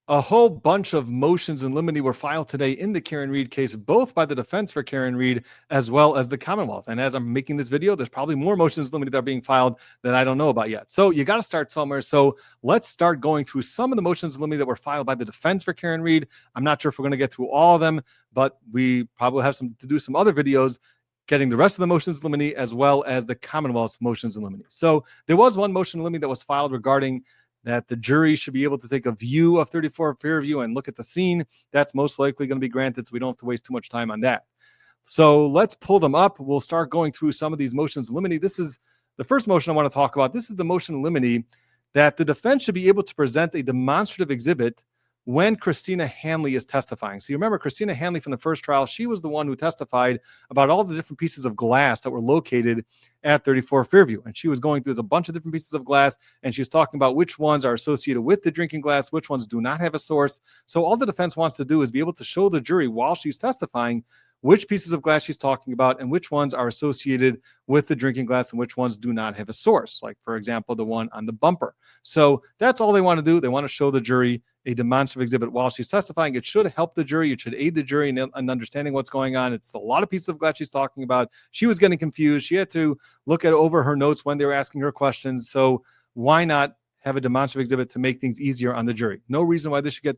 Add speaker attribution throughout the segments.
Speaker 1: A whole bunch of motions in limine were filed today in the Karen Read case, both by the defense for Karen Read as well as the Commonwealth. And as I'm making this video, there's probably more motions in limine that are being filed that I don't know about yet. So you got to start somewhere. So let's start going through some of the motions in limine that were filed by the defense for Karen Read. I'm not sure if we're going to get through all of them, but we probably have to do some other videos getting the rest of the motions in limine as well as the Commonwealth's motions in limine. So there was one motion in limine that was filed regarding that the jury should be able to take a view of 34 peer review and look at the scene. That's most likely going to be granted, so we don't have to waste too much time on that. So let's pull them up. We'll start going through some of these motions in limine. This is the first motion I want to talk about. This is the motion in limine that the defense should be able to present a demonstrative exhibit when Christina Hanley is testifying. So you remember Christina Hanley from the first trial, she was the one who testified about all the different pieces of glass that were located at 34 Fairview. And she was going through a bunch of different pieces of glass, and she was talking about which ones are associated with the drinking glass, which ones do not have a source. So all the defense wants to do is be able to show the jury while she's testifying which pieces of glass she's talking about and which ones are associated with the drinking glass and which ones do not have a source. Like, for example, the one on the bumper. So that's all they want to do. They want to show the jury a demonstrative exhibit while she's testifying. It should help the jury. It should aid the jury in understanding what's going on. It's a lot of pieces of glass she's talking about. She was getting confused. She had to look at over her notes when they were asking her questions. So why not have a demonstrative exhibit to make things easier on the jury? No reason why this should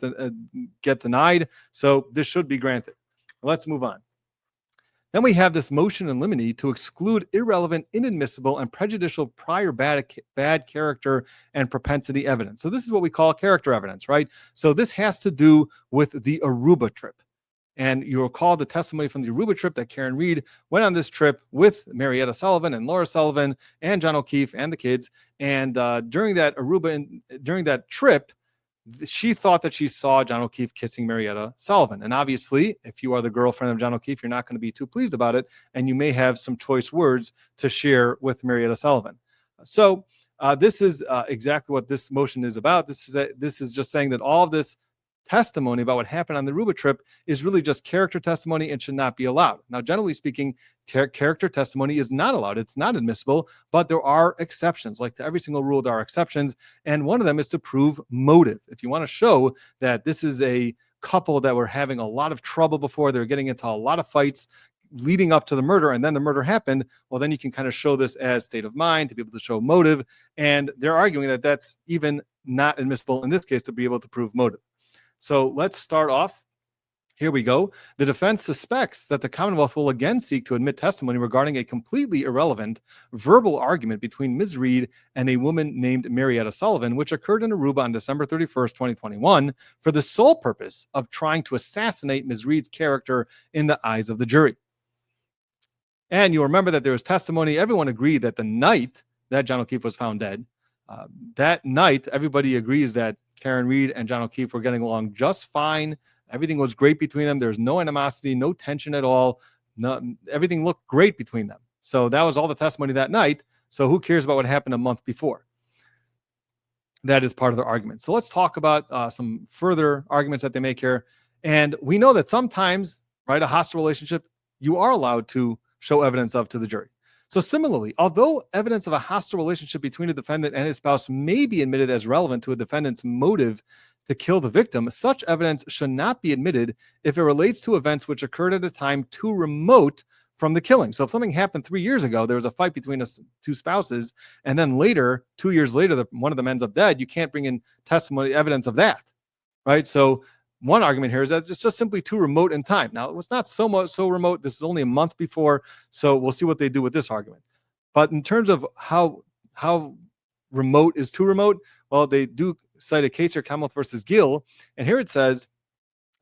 Speaker 1: get denied. So this should be granted. Let's move on. Then we have this motion in limine to exclude irrelevant, inadmissible, and prejudicial prior bad character and propensity evidence. So this is what we call character evidence, right? So this has to do with the Aruba trip. And you recall the testimony from the Aruba trip that Karen Read went on this trip with Marietta Sullivan and Laura Sullivan and John O'Keefe and the kids. And during that trip, she thought that she saw John O'Keefe kissing Marietta Sullivan. And obviously, if you are the girlfriend of John O'Keefe, you're not going to be too pleased about it. And you may have some choice words to share with Marietta Sullivan. So this is exactly what this motion is about. This is just saying that all of this testimony about what happened on the Aruba trip is really just character testimony and should not be allowed. Now, generally speaking, character testimony is not allowed. It's not admissible, but there are exceptions. Like to every single rule, there are exceptions. And one of them is to prove motive. If you want to show that this is a couple that were having a lot of trouble before, they were getting into a lot of fights leading up to the murder, and then the murder happened, well, then you can kind of show this as state of mind to be able to show motive. And they're arguing that that's even not admissible in this case to be able to prove motive. So let's start off. Here we go. The defense suspects that the Commonwealth will again seek to admit testimony regarding a completely irrelevant verbal argument between Ms. Read and a woman named Marietta Sullivan, which occurred in Aruba on December 31st, 2021, for the sole purpose of trying to assassinate Ms. Read's character in the eyes of the jury. And you'll remember that there was testimony. Everyone agreed that the night that John O'Keefe was found dead, that night, everybody agrees that Karen Read and John O'Keefe were getting along just fine. Everything was great between them. There's no animosity, no tension at all. Everything looked great between them. So that was all the testimony that night. So who cares about what happened a month before? That is part of their argument. So let's talk about some further arguments that they make here. And we know that sometimes, right, a hostile relationship, you are allowed to show evidence of to the jury. So similarly, although evidence of a hostile relationship between a defendant and his spouse may be admitted as relevant to a defendant's motive to kill the victim, such evidence should not be admitted if it relates to events which occurred at a time too remote from the killing. So if something happened 3 years ago, there was a fight between two spouses, and then later, 2 years later, one of them ends up dead, you can't bring in testimony evidence of that, right? So one argument here is that it's just simply too remote in time. Now, it was not so remote. This is only a month before, so we'll see what they do with this argument. But in terms of how remote is too remote, well, they do cite a case here, Commonwealth versus Gill, and here it says,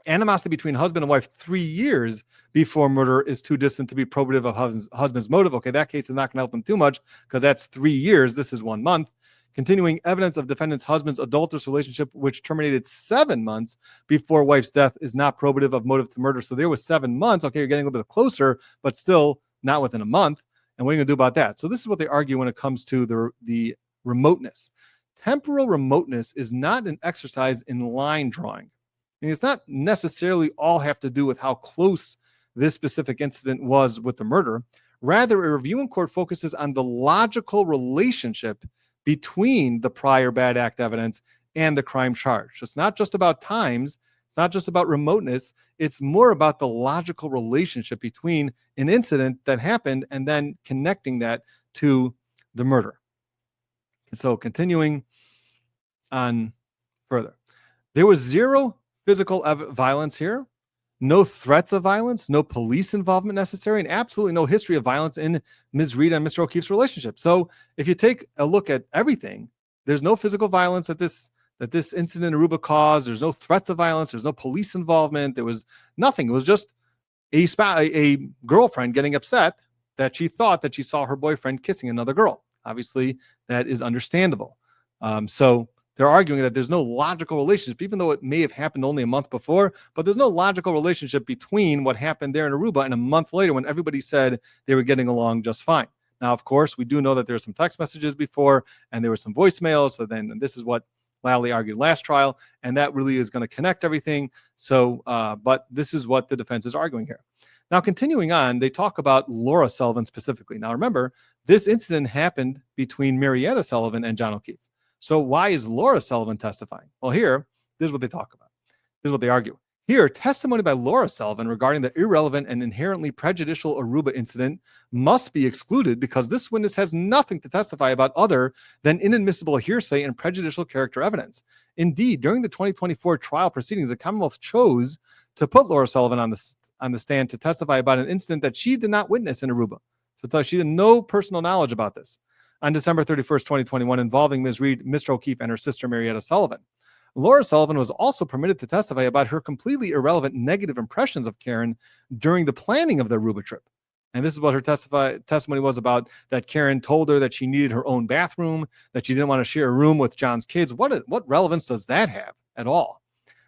Speaker 1: animosity between husband and wife 3 years before murder is too distant to be probative of husband's motive. Okay, that case is not going to help them too much because that's 3 years. This is 1 month. Continuing evidence of defendant's husband's adulterous relationship, which terminated 7 months before wife's death, is not probative of motive to murder. So there was 7 months. Okay, you're getting a little bit closer, but still not within a month. And what are you going to do about that? So this is what they argue when it comes to the remoteness. Temporal remoteness is not an exercise in line drawing. And it's not necessarily all have to do with how close this specific incident was with the murder. Rather, a review in court focuses on the logical relationship between the prior bad act evidence and the crime charged. So it's not just about times, it's not just about remoteness, it's more about the logical relationship between an incident that happened and then connecting that to the murder. So continuing on further. There was zero physical violence here, no threats of violence, no police involvement necessary, and absolutely no history of violence in Ms. Reed and Mr. O'Keefe's relationship. So if you take a look at everything, there's no physical violence that this incident in Aruba caused. There's no threats of violence. There's no police involvement. There was nothing. It was just a girlfriend getting upset that she thought that she saw her boyfriend kissing another girl. Obviously, that is understandable. So they're arguing that there's no logical relationship, even though it may have happened only a month before, but there's no logical relationship between what happened there in Aruba and a month later when everybody said they were getting along just fine. Now, of course, we do know that there's some text messages before and there were some voicemails. So then this is what Lally argued last trial, and that really is going to connect everything. So, but this is what the defense is arguing here. Now, continuing on, they talk about Laura Sullivan specifically. Now, remember, this incident happened between Marietta Sullivan and John O'Keefe. So why is Laura Sullivan testifying? Well, here, this is what they talk about. This is what they argue. Here, testimony by Laura Sullivan regarding the irrelevant and inherently prejudicial Aruba incident must be excluded because this witness has nothing to testify about other than inadmissible hearsay and prejudicial character evidence. Indeed, during the 2024 trial proceedings, the Commonwealth chose to put Laura Sullivan on the stand to testify about an incident that she did not witness in Aruba. So she had no personal knowledge about this. On December 31st, 2021, involving Ms. Reed, Mr. O'Keefe, and her sister Marietta Sullivan. Laura Sullivan was also permitted to testify about her completely irrelevant negative impressions of Karen during the planning of the Aruba trip. And this is what her testimony was about, that Karen told her that she needed her own bathroom, that she didn't want to share a room with John's kids. What relevance does that have at all?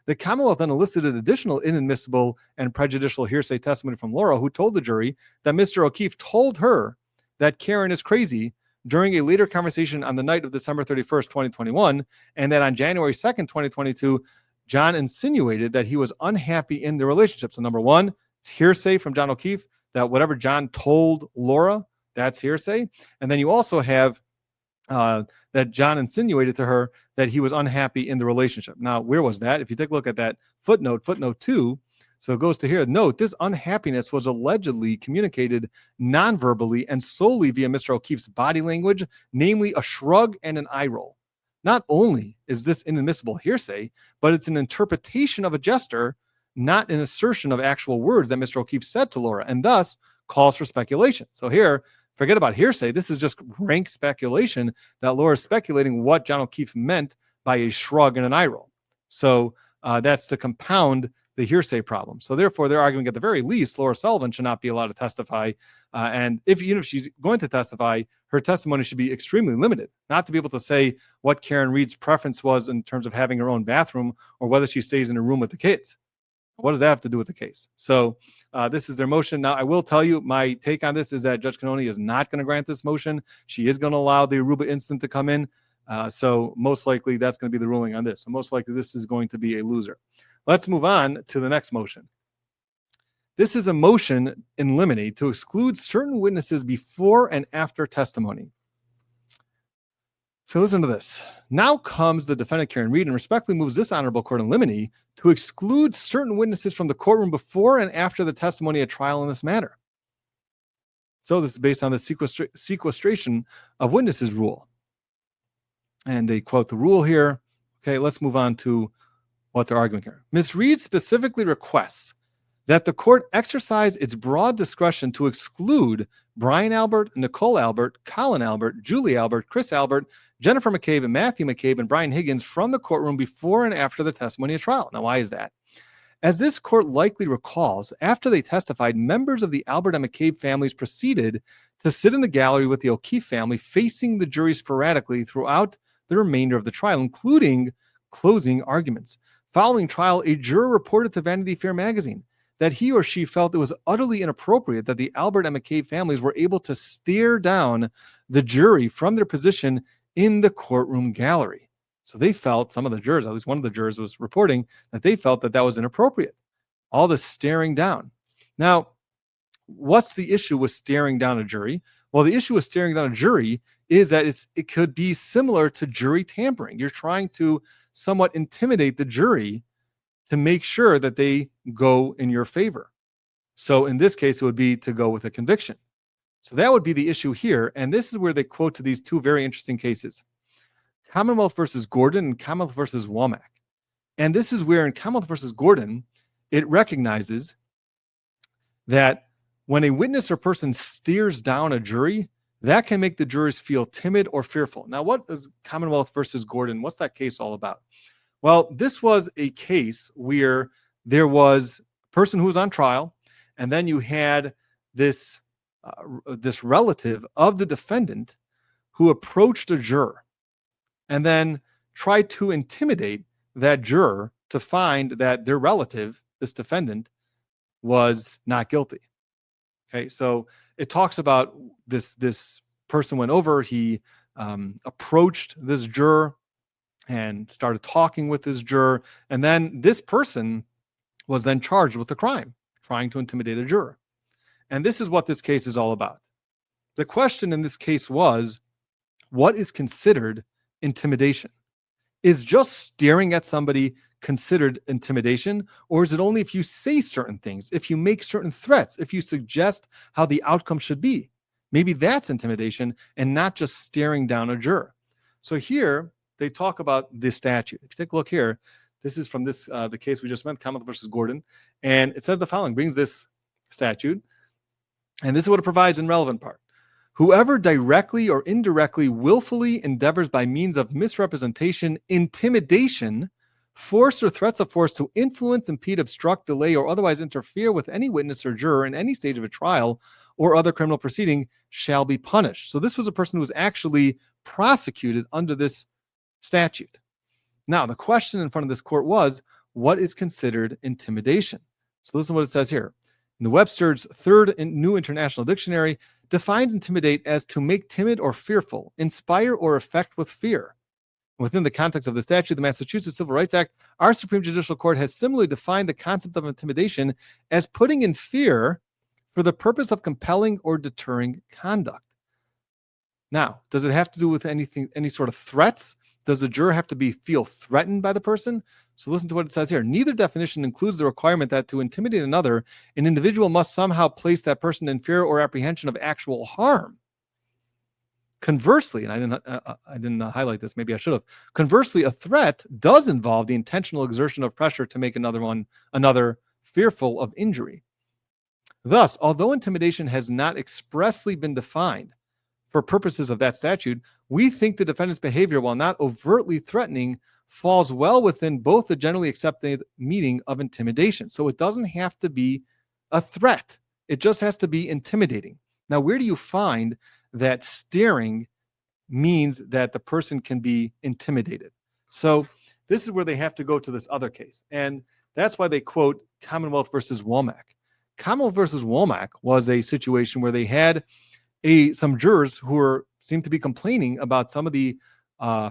Speaker 1: The Commonwealth then elicited additional inadmissible and prejudicial hearsay testimony from Laura, who told the jury that Mr. O'Keefe told her that Karen is crazy during a later conversation on the night of December 31st, 2021, and that on January 2nd, 2022, John insinuated that he was unhappy in the relationship. So number one, it's hearsay from John O'Keefe, that whatever John told Laura, that's hearsay. And then you also have that John insinuated to her that he was unhappy in the relationship. Now, where was that? If you take a look at that footnote 2, so it goes to here. Note, this unhappiness was allegedly communicated non-verbally and solely via Mr. O'Keefe's body language, namely a shrug and an eye roll. Not only is this inadmissible hearsay, but it's an interpretation of a gesture, not an assertion of actual words that Mr. O'Keefe said to Laura, and thus calls for speculation. So here, forget about hearsay. This is just rank speculation that Laura is speculating what John O'Keefe meant by a shrug and an eye roll. So that's to compound the hearsay problem. So therefore, they're arguing at the very least, Laura Sullivan should not be allowed to if she's going to testify, her testimony should be extremely limited, not to be able to say what Karen Reed's preference was in terms of having her own bathroom or whether she stays in a room with the kids. What does that have to do with the case? So this is their motion. Now, I will tell you, my take on this is that Judge Cannoni is not going to grant this motion. She is going to allow the Aruba incident to come in. So most likely that's going to be the ruling on this. So most likely this is going to be a loser. Let's move on to the next motion. This is a motion in limine to exclude certain witnesses before and after testimony. So listen to this. Now comes the defendant, Karen Reed, and respectfully moves this honorable court in limine to exclude certain witnesses from the courtroom before and after the testimony at trial in this matter. So this is based on the sequestration of witnesses rule. And they quote the rule here. Okay, let's move on to what they're arguing here. Ms. Reed specifically requests that the court exercise its broad discretion to exclude Brian Albert, Nicole Albert, Colin Albert, Julie Albert, Chris Albert, Jennifer McCabe, and Matthew McCabe, and Brian Higgins from the courtroom before and after the testimony at trial. Now, why is that? As this court likely recalls, after they testified, members of the Albert and McCabe families proceeded to sit in the gallery with the O'Keefe family, facing the jury sporadically throughout the remainder of the trial, including closing arguments. Following trial, a juror reported to Vanity Fair magazine that he or she felt it was utterly inappropriate that the Albert and McCabe families were able to stare down the jury from their position in the courtroom gallery. So they felt, some of the jurors, at least one of the jurors was reporting, that they felt that that was inappropriate. All this staring down. Now, what's the issue with staring down a jury? Well, the issue with staring down a jury is that it could be similar to jury tampering. You're trying to somewhat intimidate the jury to make sure that they go in your favor. So in this case, it would be to go with a conviction. So that would be the issue here. And this is where they quote to these two very interesting cases, Commonwealth versus Gordon and Commonwealth versus Womack. And this is where in Commonwealth versus Gordon, it recognizes that when a witness or person stares down a jury, that can make the jurors feel timid or fearful. Now, what is Commonwealth versus Gordon? What's that case all about? Well, this was a case where there was a person who was on trial, and then you had this relative of the defendant who approached a juror and then tried to intimidate that juror to find that their relative, this defendant, was not guilty. Okay, so it talks about this person went over, he approached this juror and started talking with this juror, and then this person was then charged with the crime, trying to intimidate a juror. And this is what this case is all about. The question in this case was, what is considered intimidation? Is just staring at somebody considered intimidation, or is it only if you say certain things, if you make certain threats, if you suggest how the outcome should be? Maybe that's intimidation and not just staring down a juror. So here they talk about this statute. If you take a look here, this is from this the case we just met, Commonwealth versus Gordon, and it says the following, brings this statute, and this is what it provides in relevant part. Whoever directly or indirectly willfully endeavors by means of misrepresentation, intimidation, force or threats of force to influence, impede, obstruct, delay, or otherwise interfere with any witness or juror in any stage of a trial or other criminal proceeding shall be punished. So this was a person who was actually prosecuted under this statute. Now, the question in front of this court was, what is considered intimidation? So listen to what it says here. In the Webster's Third New International Dictionary, defines intimidate as to make timid or fearful, inspire or affect with fear. Within the context of the statute, the Massachusetts Civil Rights Act, our Supreme Judicial Court has similarly defined the concept of intimidation as putting in fear for the purpose of compelling or deterring conduct. Now, does it have to do with anything, any sort of threats? Does the juror have to feel threatened by the person? So listen to what it says here. Neither definition includes the requirement that to intimidate another, an individual must somehow place that person in fear or apprehension of actual harm. Conversely, and I didn't highlight this, maybe I should have. Conversely, a threat does involve the intentional exertion of pressure to make another fearful of injury. Thus, although intimidation has not expressly been defined for purposes of that statute, we think the defendant's behavior, while not overtly threatening, falls well within both the generally accepted meaning of intimidation. So it doesn't have to be a threat. It just has to be intimidating. Now, where do you find that staring means that the person can be intimidated? So this is where they have to go to this other case. And that's why they quote Commonwealth versus Womack. Commonwealth versus Womack was a situation where they had some jurors who seemed to be complaining about some of the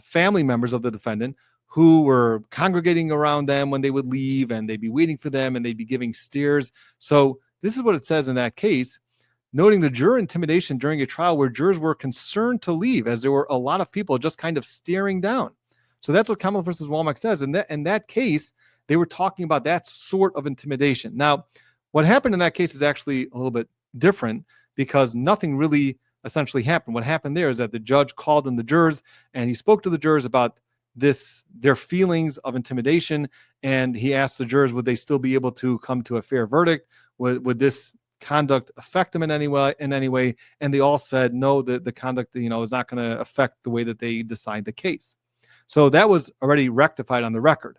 Speaker 1: family members of the defendant who were congregating around them when they would leave, and they'd be waiting for them, and they'd be giving stares. So this is what it says in that case, noting the juror intimidation during a trial where jurors were concerned to leave, as there were a lot of people just kind of staring down. So that's what Commonwealth versus Womack says. And in that case, they were talking about that sort of intimidation. Now, what happened in that case is actually a little bit different, because nothing really essentially happened. What happened there is that the judge called in the jurors, and he spoke to the jurors about their feelings of intimidation, and he asked the jurors, would they still be able to come to a fair verdict? Would this conduct affect them in any way? And they all said no, the conduct is not going to affect the way that they decide the case. So that was already rectified on the record.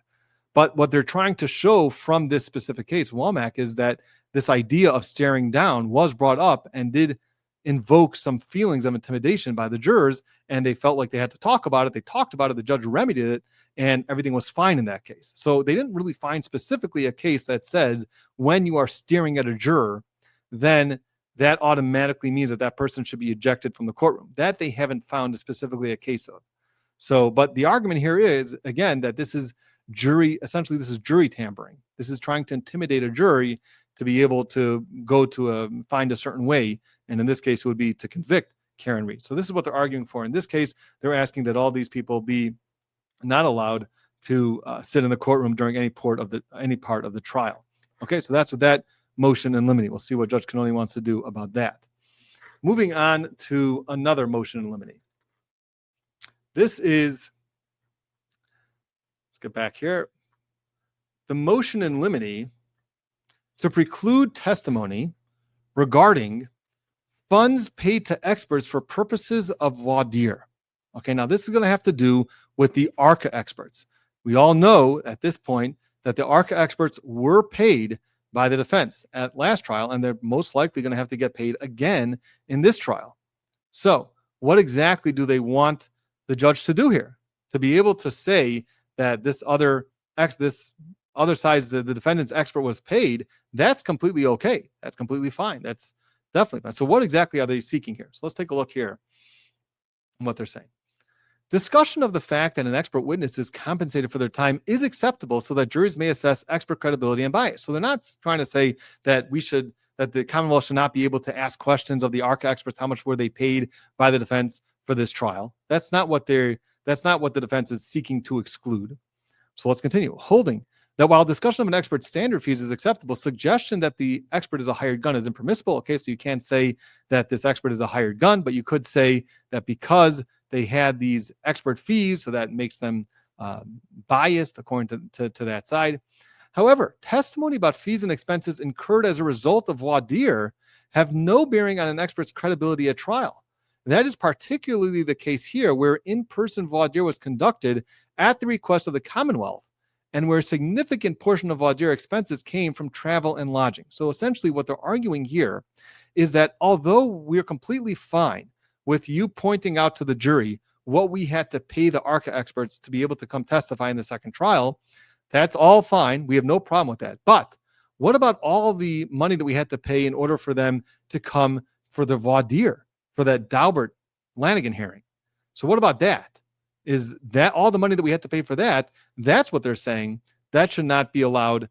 Speaker 1: But what they're trying to show from this specific case, Womack, is that this idea of staring down was brought up and did invoke some feelings of intimidation by the jurors, and they felt like they had to talk about it. They talked about it, the judge remedied it, and everything was fine in that case. So they didn't really find specifically a case that says when you are staring at a juror, then that automatically means that person should be ejected from the courtroom. That they haven't found specifically a case of. So, but the argument here is, again, that this is jury tampering. This is trying to intimidate a jury to be able to go to find a certain way. And in this case, it would be to convict Karen Reed. So this is what they're arguing for. In this case, they're asking that all these people be not allowed to sit in the courtroom during any part of the trial. Okay, so that's what that motion in limine. We'll see what Judge Cannoni wants to do about that. Moving on to another motion in limine. This is, let's get back here. The motion in limine to preclude testimony regarding funds paid to experts for purposes of voir dire. Okay, now this is going to have to do with the ARCA experts. We all know at this point that the ARCA experts were paid by the defense at last trial, and they're most likely going to have to get paid again in this trial. So what exactly do they want the judge to do here? To be able to say that this other side's the defendant's expert was paid, that's completely okay. That's completely fine. That's definitely fine. So what exactly are they seeking here? So let's take a look here on what they're saying. Discussion of the fact that an expert witness is compensated for their time is acceptable so that juries may assess expert credibility and bias. So they're not trying to say that that the Commonwealth should not be able to ask questions of the ARCA experts. How much were they paid by the defense for this trial? That's not what the defense is seeking to exclude. So let's continue. Holding that while discussion of an expert's standard fees is acceptable, suggestion that the expert is a hired gun is impermissible. Okay, so you can't say that this expert is a hired gun, but you could say that because they had these expert fees, so that makes them biased according to that side. However, testimony about fees and expenses incurred as a result of voir dire have no bearing on an expert's credibility at trial. That is particularly the case here, where in-person voir dire was conducted at the request of the Commonwealth, and where a significant portion of voir dire expenses came from travel and lodging. So essentially what they're arguing here is that although we're completely fine with you pointing out to the jury what we had to pay the ARCA experts to be able to come testify in the second trial, that's all fine. We have no problem with that. But what about all the money that we had to pay in order for them to come for the voir dire, for that Daubert-Lanigan hearing? So what about that? Is that all the money that we had to pay for that? That's what they're saying. That should not be allowed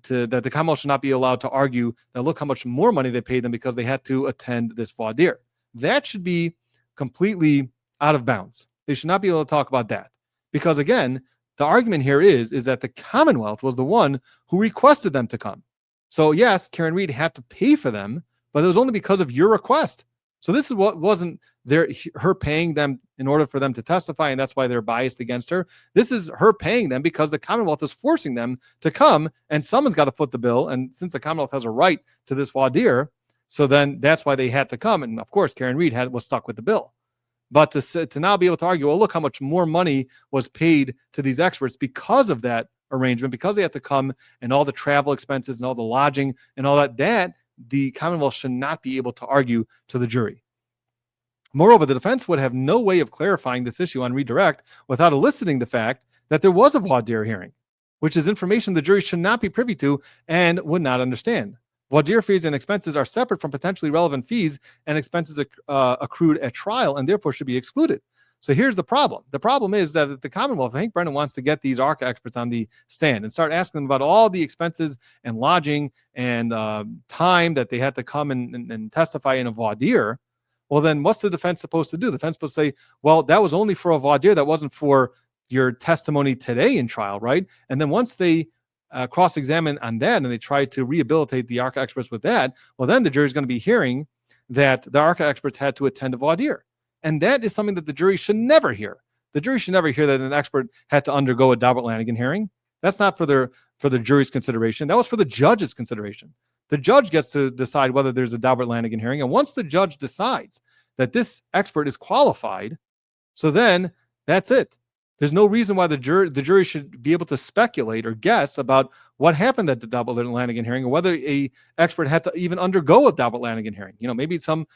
Speaker 1: that the Commonwealth should not be allowed to argue that look how much more money they paid them because they had to attend this voir dire. That should be completely out of bounds. They should not be able to talk about that. Because again, the argument here is that the Commonwealth was the one who requested them to come. So yes, Karen Reed had to pay for them, but it was only because of your request. So this is what wasn't her paying them in order for them to testify, and that's why they're biased against her. This is her paying them because the Commonwealth is forcing them to come, and someone's got to foot the bill. And since the Commonwealth has a right to this voir dire, so then that's why they had to come. And of course, Karen Reed was stuck with the bill. But to now be able to argue, well, look how much more money was paid to these experts because of that arrangement, because they had to come and all the travel expenses and all the lodging and all that the Commonwealth should not be able to argue to the jury. Moreover, the defense would have no way of clarifying this issue on redirect without eliciting the fact that there was a voir dire hearing, which is information the jury should not be privy to and would not understand. Voir dire fees and expenses are separate from potentially relevant fees and expenses accrued at trial and therefore should be excluded. So here's the problem. The problem is that the Commonwealth, Hank Brennan wants to get these ARCA experts on the stand and start asking them about all the expenses and lodging and time that they had to come and testify in a voir dire. Well, then what's the defense supposed to do? The defense supposed to say, well, that was only for a voir dire. That wasn't for your testimony today in trial, right? And then once they cross-examine on that and they try to rehabilitate the ARCA experts with that, well, then the jury's going to be hearing that the ARCA experts had to attend a voir dire. And that is something that the jury should never hear. The jury should never hear that an expert had to undergo a Daubert-Lanigan hearing. That's not for the jury's consideration. That was for the judge's consideration. The judge gets to decide whether there's a Daubert-Lanigan hearing. And once the judge decides that this expert is qualified, so then that's it. There's no reason why the jury should be able to speculate or guess about what happened at the Daubert-Lanigan hearing or whether a expert had to even undergo a Daubert-Lanigan hearing. You know, maybe some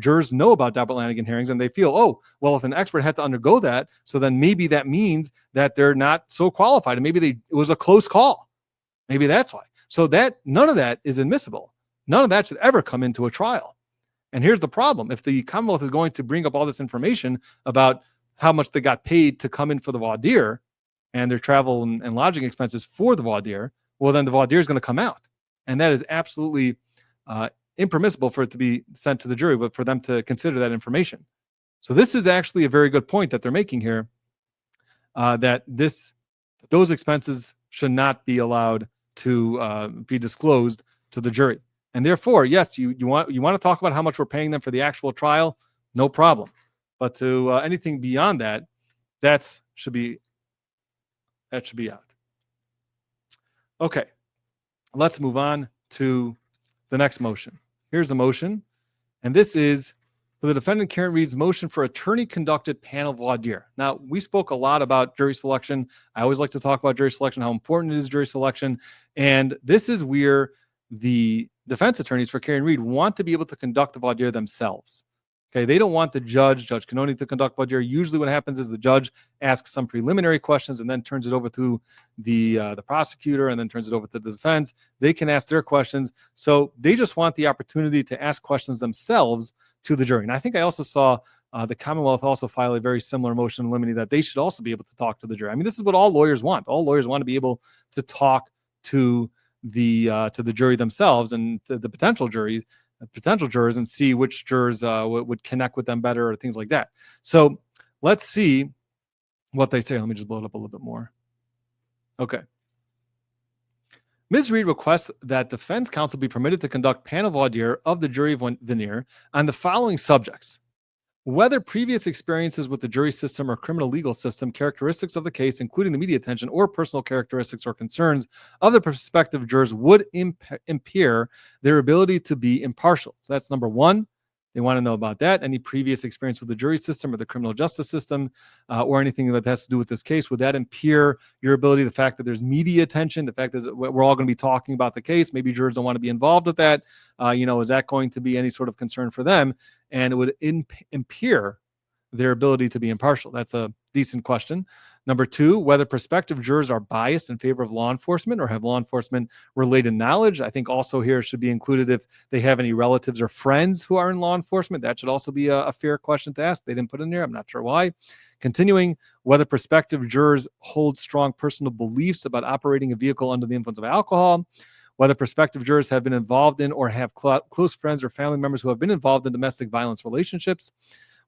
Speaker 1: jurors know about Daubert-Lanigan hearings and they feel, oh, well, if an expert had to undergo that, so then maybe that means that they're not so qualified and maybe it was a close call. Maybe that's why. So that none of that is admissible. None of that should ever come into a trial. And here's the problem. If the Commonwealth is going to bring up all this information about how much they got paid to come in for the voir dire and their travel and lodging expenses for the voir dire, well, then the voir dire is going to come out. And that is absolutely impermissible for it to be sent to the jury, but for them to consider that information. So this is actually a very good point that they're making here, that those expenses should not be allowed to be disclosed to the jury. And therefore, yes, you want to talk about how much we're paying them for the actual trial, no problem. But to anything beyond that, that should be out. Okay, let's move on to the next motion. Here's a motion, and this is for the defendant Karen Reed's motion for attorney-conducted panel voir dire. Now, we spoke a lot about jury selection. I always like to talk about jury selection, how important it is jury selection, and this is where the defense attorneys for Karen Reed want to be able to conduct the voir dire themselves. Okay, they don't want the Judge Cannoni, to conduct voir dire. Usually what happens is the judge asks some preliminary questions and then turns it over to the prosecutor and then turns it over to the defense. They can ask their questions. So they just want the opportunity to ask questions themselves to the jury. And I think I also saw the Commonwealth also file a very similar motion in limine that they should also be able to talk to the jury. I mean, this is what all lawyers want. All lawyers want to be able to talk to the jury themselves and to the potential jurors and see which jurors would connect with them better or things like that. So let's see what they say. Let me just blow it up a little bit more. Okay. Ms. Reed requests that defense counsel be permitted to conduct panel voir dire of the jury veneer on the following subjects: whether previous experiences with the jury system or criminal legal system, characteristics of the case, including the media attention or personal characteristics or concerns of the prospective jurors, would impair their ability to be impartial. So that's number one. They want to know about that. Any previous experience with the jury system or the criminal justice system or anything that has to do with this case, would that impair your ability? The fact that there's media attention, the fact that we're all going to be talking about the case, maybe jurors don't want to be involved with that. Is that going to be any sort of concern for them? And it would impair their ability to be impartial. That's a decent question. Number two, whether prospective jurors are biased in favor of law enforcement or have law enforcement related knowledge. I think also here should be included if they have any relatives or friends who are in law enforcement. That should also be a fair question to ask. They didn't put it in there. I'm not sure why. Continuing, whether prospective jurors hold strong personal beliefs about operating a vehicle under the influence of alcohol. Whether prospective jurors have been involved in or have close friends or family members who have been involved in domestic violence relationships.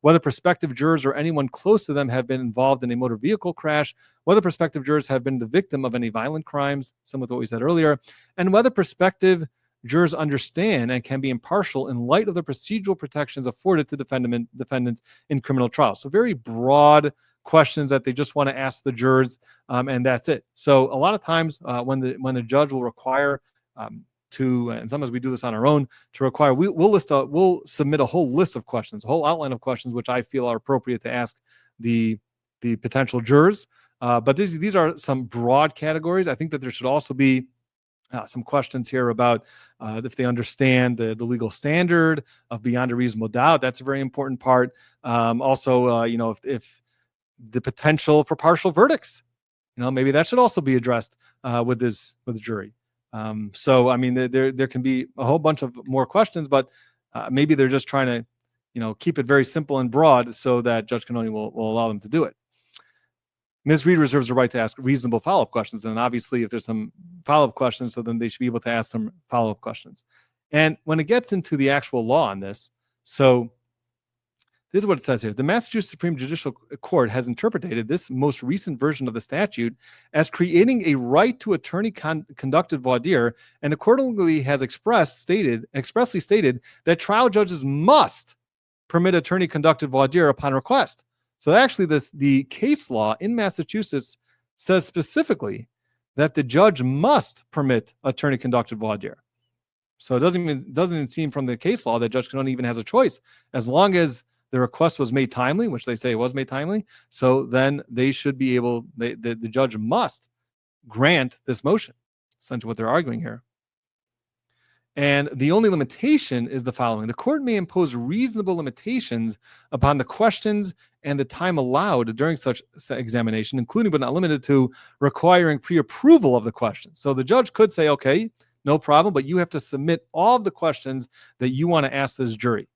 Speaker 1: Whether prospective jurors or anyone close to them have been involved in a motor vehicle crash. Whether prospective jurors have been the victim of any violent crimes, similar to what we said earlier. And whether prospective jurors understand and can be impartial in light of the procedural protections afforded to defendants in criminal trials. So very broad questions that they just want to ask the jurors, and that's it. So a lot of times when the judge will require and sometimes we do this on our own, to require, we'll submit a whole list of questions, a whole outline of questions, which I feel are appropriate to ask the potential jurors. But these are some broad categories. I think that there should also be some questions here about if they understand the legal standard of beyond a reasonable doubt. That's a very important part. Also, if the potential for partial verdicts, maybe that should also be addressed with the jury. So, I mean, there can be a whole bunch of more questions, but maybe they're just trying to, keep it very simple and broad so that Judge Cannoni will allow them to do it. Ms. Reed reserves the right to ask reasonable follow-up questions. And obviously, if there's some follow-up questions, so then they should be able to ask some follow-up questions. And when it gets into the actual law on this, so this is what it says here. The Massachusetts Supreme Judicial Court has interpreted this most recent version of the statute as creating a right to attorney-conducted voir dire, and accordingly has expressly stated that trial judges must permit attorney-conducted voir dire upon request. So actually, the case law in Massachusetts says specifically that the judge must permit attorney-conducted voir dire. So it doesn't even seem from the case law that Judge Cannoni even has a choice, as long as the request was made timely, which they say was made timely. So then they should be able, the judge must grant this motion, essentially what they're arguing here. And the only limitation is the following: the court may impose reasonable limitations upon the questions and the time allowed during such examination, including but not limited to requiring pre-approval of the question. So the judge could say, okay, no problem, but you have to submit all of the questions that you want to ask this jury.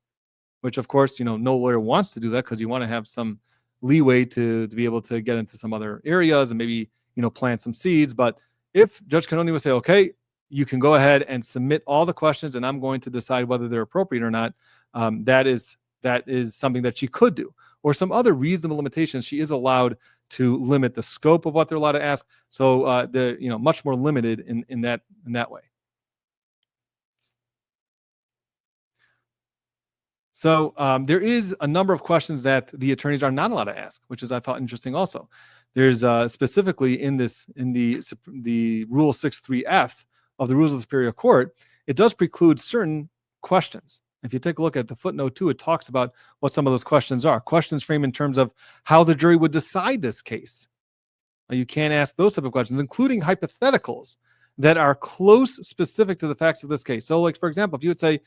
Speaker 1: Which, of course, no lawyer wants to do that, because you want to have some leeway to be able to get into some other areas and maybe, plant some seeds. But if Judge Cannoni would say, okay, you can go ahead and submit all the questions, and I'm going to decide whether they're appropriate or not. That is something that she could do, or some other reasonable limitations. She is allowed to limit the scope of what they're allowed to ask. So they're much more limited in that way. So there is a number of questions that the attorneys are not allowed to ask, which is, I thought, interesting also. There's specifically in the Rule 6.3F of the Rules of the Superior Court, it does preclude certain questions. If you take a look at the footnote 2, it talks about what some of those questions are. Questions framed in terms of how the jury would decide this case. You can't ask those type of questions, including hypotheticals that are close specific to the facts of this case. So, like, for example, if you would say,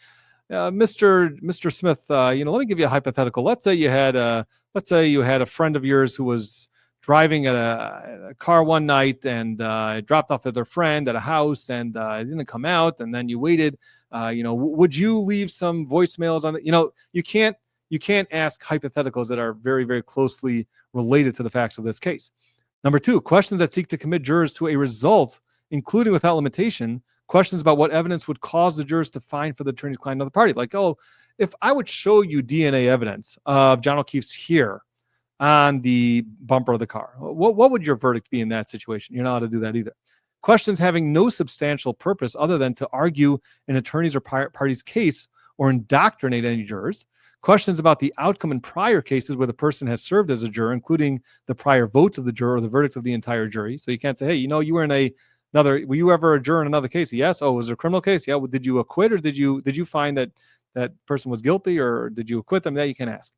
Speaker 1: Mr. Smith, let me give you a hypothetical. Let's say you had a friend of yours who was driving a car one night and dropped off at their friend at a house and didn't come out, and then you waited. Would you leave some voicemails on the? You can't ask hypotheticals that are very, very closely related to the facts of this case. Number 2, questions that seek to commit jurors to a result, including without limitation, questions about what evidence would cause the jurors to find for the attorney's client of the party. Like, if I would show you DNA evidence of John O'Keefe's hair on the bumper of the car, what would your verdict be in that situation? You're not allowed to do that either. Questions having no substantial purpose other than to argue an attorney's or party's case or indoctrinate any jurors. Questions about the outcome in prior cases where the person has served as a juror, including the prior votes of the juror or the verdict of the entire jury. So you can't say, hey, you were in were you ever a juror in another case? Yes. Oh, was it a criminal case? Yeah. Well, did you acquit, or did you find that person was guilty, or did you acquit them? That you can ask.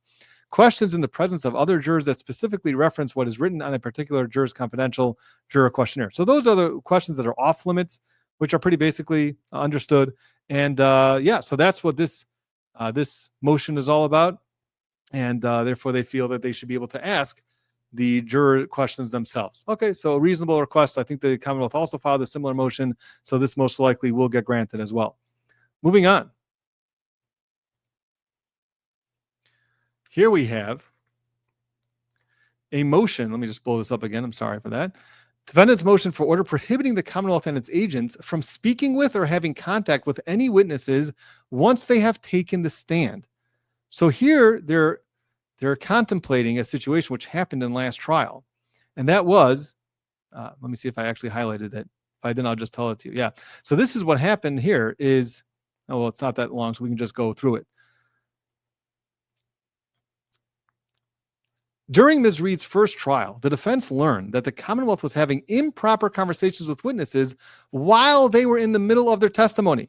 Speaker 1: Questions in the presence of other jurors that specifically reference what is written on a particular juror's confidential juror questionnaire. So those are the questions that are off limits, which are pretty basically understood. And so that's what this motion is all about. And therefore they feel that they should be able to ask the juror questions themselves. Okay, so a reasonable request. I think the Commonwealth also filed a similar motion, so this most likely will get granted as well. Moving on. Here we have a motion. Let me just blow this up again. I'm sorry for that. Defendant's motion for order prohibiting the Commonwealth and its agents from speaking with or having contact with any witnesses once they have taken the stand. So here they're contemplating a situation which happened in last trial. And that was, let me see if I actually highlighted it. If I didn't, I'll just tell it to you. Yeah. So this is what happened here is, it's not that long, so we can just go through it. During Ms. Reed's first trial, the defense learned that the Commonwealth was having improper conversations with witnesses while they were in the middle of their testimony.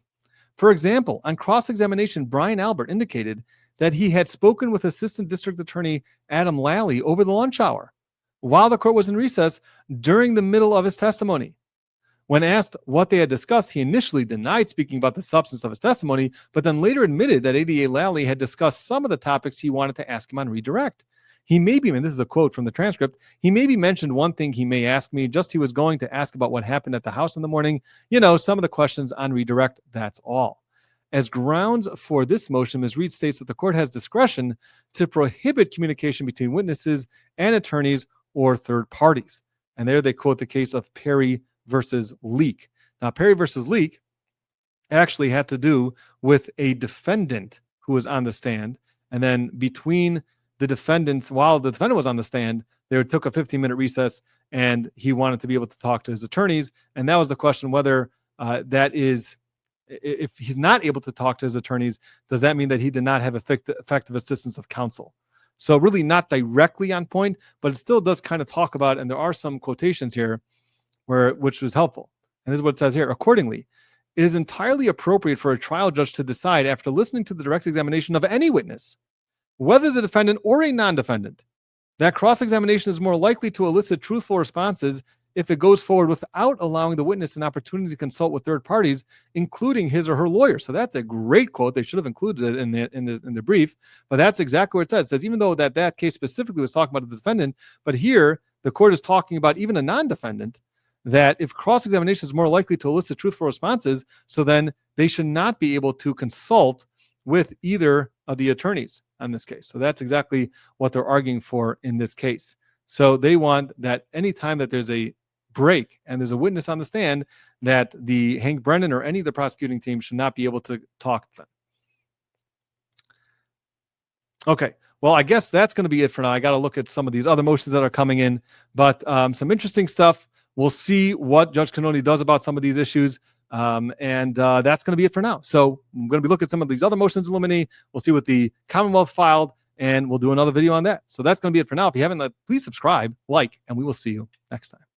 Speaker 1: For example, on cross-examination, Brian Albert indicated that he had spoken with Assistant District Attorney Adam Lally over the lunch hour while the court was in recess during the middle of his testimony. When asked what they had discussed, he initially denied speaking about the substance of his testimony, but then later admitted that ADA Lally had discussed some of the topics he wanted to ask him on redirect. He maybe, and this is a quote from the transcript, he maybe mentioned one thing he may ask me, just he was going to ask about what happened at the house in the morning. Some of the questions on redirect, that's all. As grounds for this motion, Ms. Reed states that the court has discretion to prohibit communication between witnesses and attorneys or third parties. And there they quote the case of Perry versus Leak. Now, Perry versus Leak actually had to do with a defendant who was on the stand. And then between the defendants, while the defendant was on the stand, they took a 15-minute recess and he wanted to be able to talk to his attorneys. And that was the question, whether if he's not able to talk to his attorneys, does that mean that he did not have effective assistance of counsel? So really not directly on point, but it still does kind of talk about, and there are some quotations here which was helpful. And this is what it says here. Accordingly, it is entirely appropriate for a trial judge to decide after listening to the direct examination of any witness, whether the defendant or a non-defendant, that cross-examination is more likely to elicit truthful responses if it goes forward without allowing the witness an opportunity to consult with third parties, including his or her lawyer. So that's a great quote. They should have included it in the brief, but that's exactly what it says. It says, even though that case specifically was talking about the defendant, but here the court is talking about even a non-defendant, that if cross-examination is more likely to elicit truthful responses, so then they should not be able to consult with either of the attorneys on this case. So that's exactly what they're arguing for in this case. So they want that anytime that there's a break and there's a witness on the stand, that the Hank Brennan or any of the prosecuting team should not be able to talk to them. Okay. Well, I guess that's going to be it for now. I got to look at some of these other motions that are coming in, but some interesting stuff. We'll see what Judge Cannone does about some of these issues. And that's going to be it for now. So I'm going to be looking at some of these other motions in limine. We'll see what the Commonwealth filed, and we'll do another video on that. So that's going to be it for now. If you haven't, please subscribe, like, and we will see you next time.